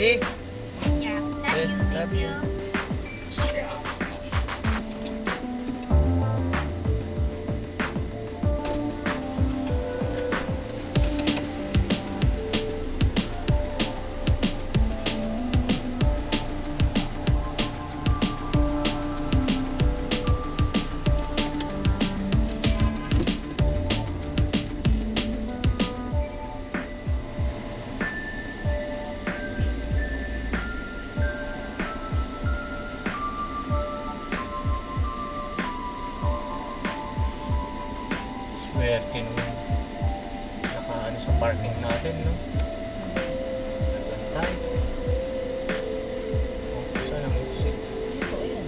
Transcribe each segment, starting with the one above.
Daddy? Yeah. Eh, Love you. Swerte naman. Naka sa parking natin, no? Nagantay. Oh, saan ang exit? Ito, ayan.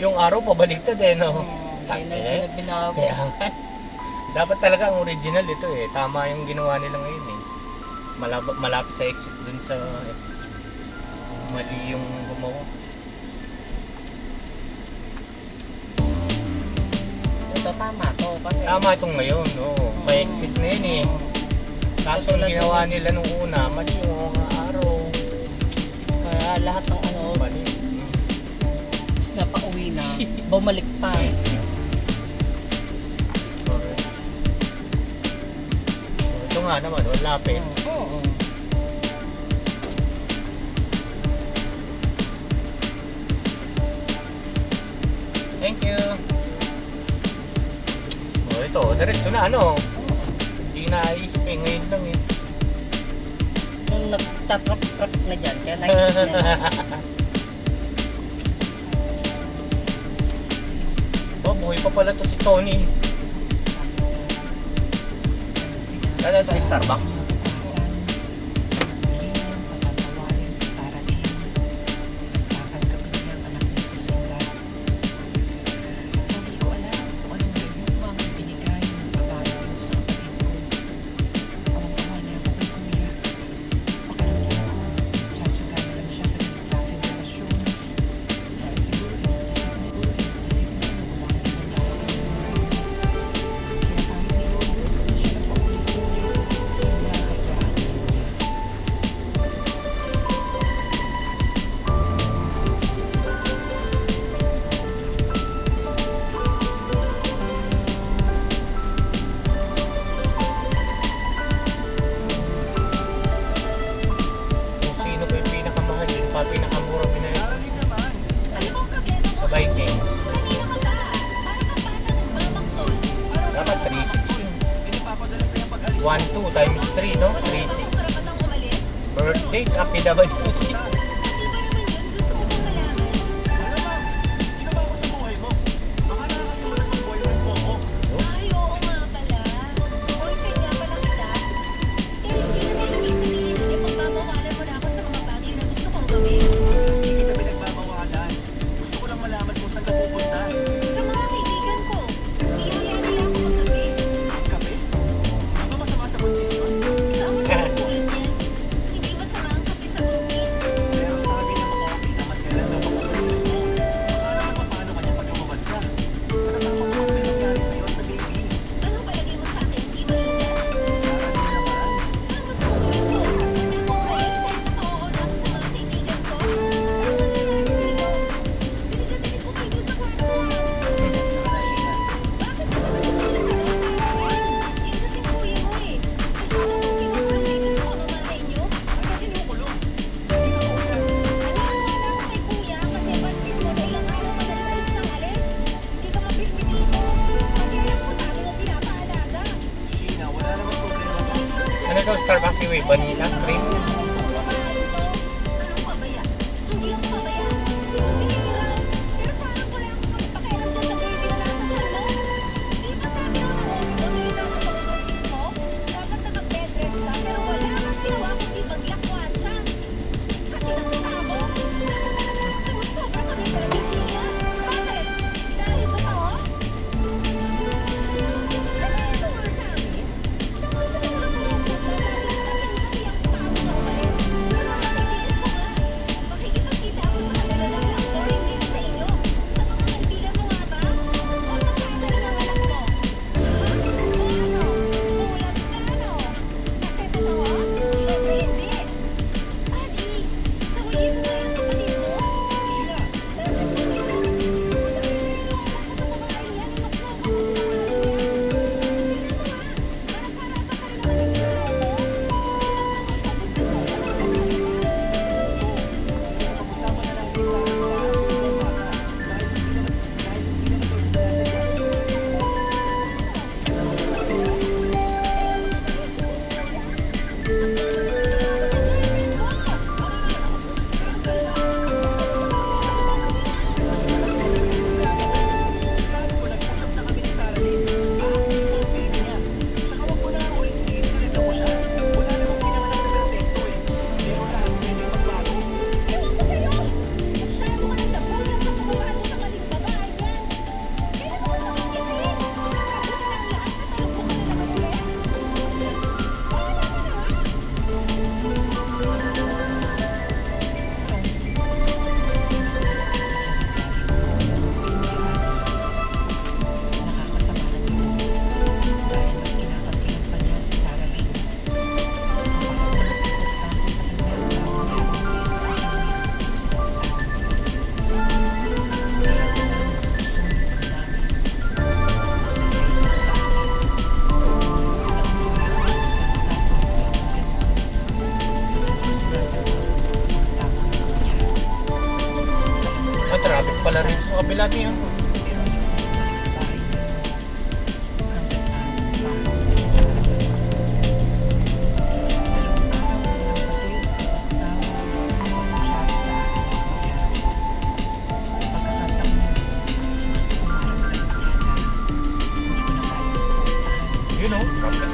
Yung araw pabaliktad eh, no? Hindi na binago. Kaya, dapat talaga ang original ito eh. Tama yung ginawa nila ngayon eh. Malapit sa exit dun sa mali yung gumawa. Ito, tama to. Kasi, Tama itong ngayon, no? May exit na yun eh. Kaso yung ginawa nila nung una, mali yung mga araw. kaya lahat ng ano, Mali. is na pauwi na, bumalik pa. Correct. So, ito nga naman, lapit. Oo. Thank you. Oh, ito, diretso na ano. Hindi naisip eh, ngayon lang eh. Nung nagtatrap-trap na dyan, kaya naisip na lang. Oh, buhay pa pala to si Tony. Kaya ito yung Starbucks. Kung sino pa yung pinakamahal, yun pa pinakamura pinayos. Sa Vikings. Dapat 3.6 yun. 1.2 times 3, no? 3.6. Birthday, tsaka PWD. Ay, oo nga pala. Boyfriend nga pala kita. Hindi pagbabawalan mo na ako sa mga bagay na gusto kong gawin. Hindi kita pinagbabawalan. Gusto ko lang malaman kung saan ka pupunta. Sa mga kaibigan ko, niyaya nila ako magkape. Kape? Hindi ba masama sa kondisyon? Sa awan ng tulad niyan, hindi masama ang kape sa buntis. rin sa kabila niya. You know, problem.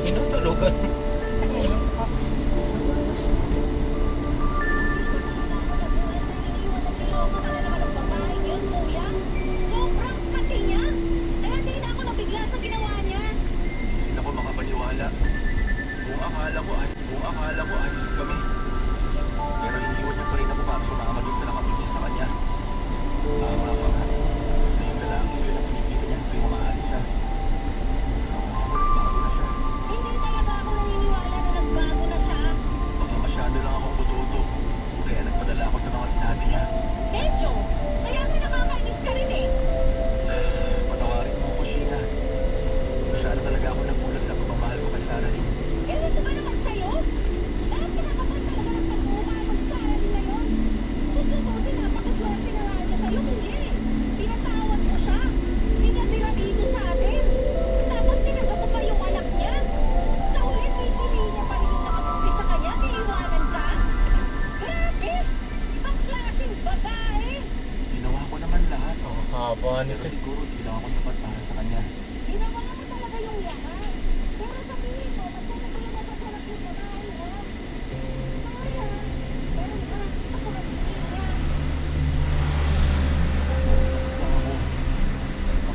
Tinutulugan. Hindi ako makapaniwala. Kung akala ko ayos kami. Pero iniwan niya pa rin ako para sumama doon sa nakapisis sa kanya. Tama pa nga. Ngayon na lang, yun ang pinipili niya tuwing maaari siya. Bago na siya. Baka masyado lang akong bututo. Kaya nagpadala ako sa mga sinabi niya. Patawarin mo ko, Sheena. Masyado talaga ako nagulat sa pagmamahal ko kay Sarah Lee. Ginawa ko naman lahat. Haba Pero nito. siguro hindi lang ako sapat para sa kanya.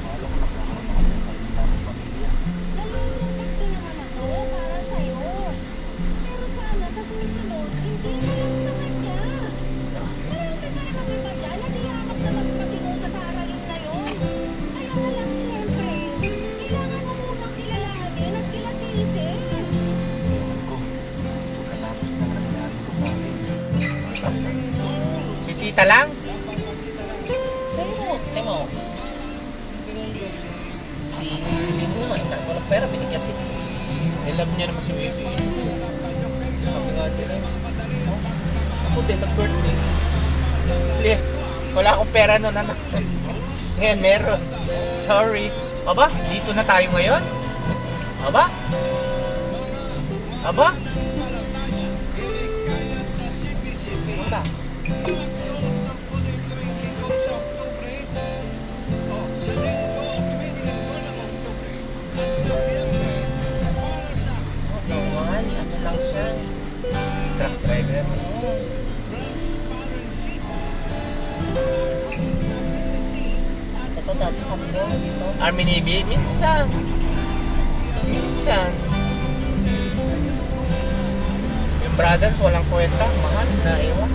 Akala ko nagkakaroon ako ng kalinang pamilya. Ewan ko. Pagkatapos ng nangyari ko sa akin. Si tita lang? Sa'yo, temo. Si Lino nga, ikaw walang pera, binigyan si I love niya naman si baby. Sabi nga din eh. Ako din, nag-birthday. Hindi. Wala akong pera noon, anak. Ngayon, meron. Sorry. Aba, dito na tayo ngayon? Aba? Aba? Ano ba? Naman, ano lang siya. Truck driver. Ito dati sabi ko dito. Army Navy? Minsan. Minsan. Yung brothers, walang kwenta. Mahal na iwan.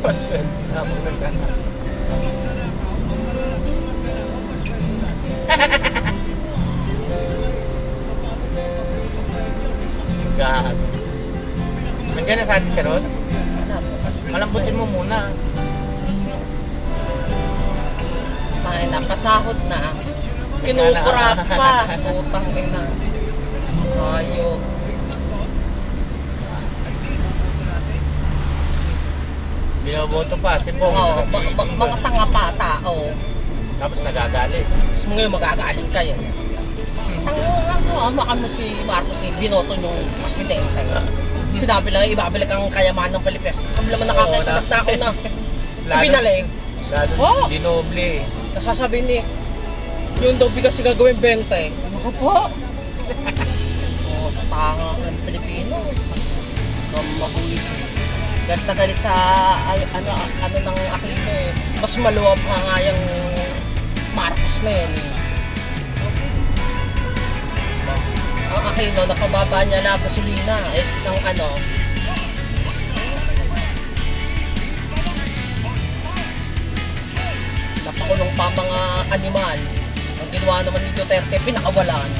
Paswerte na ako nagkanak. God. Nandiyan na sa atin siya ron? Malambutin mo muna. Ay, napasahod na. Kinukurak pa. Putang ina. Ayo. binoboto pa si Bong. Oo, Si mga tanga pa tao. Tapos nagagalit. Tapos ngayon magagalit kayo. Ang mo si Marcos binoto yung presidente. Sinabi lang, ibabalik ang kayaman ng Pilipinas. Sabi naman nakakatalak na ako na ibinaling. Masyado Oo. dinoble. Nasasabihin ni, yung daw bigas yung gagawin 20. Ano ka po? Tanga ang Pilipino. Mabulis. Galit na galit sa ano ng Aquino eh. Mas maluwag pa nga yung Marcos na yun eh. Ang Aquino, napababa niya lang gasolina is ng ano. Napakulong pa mga animal. Ang ginawa naman ni Duterte, pinakawalan.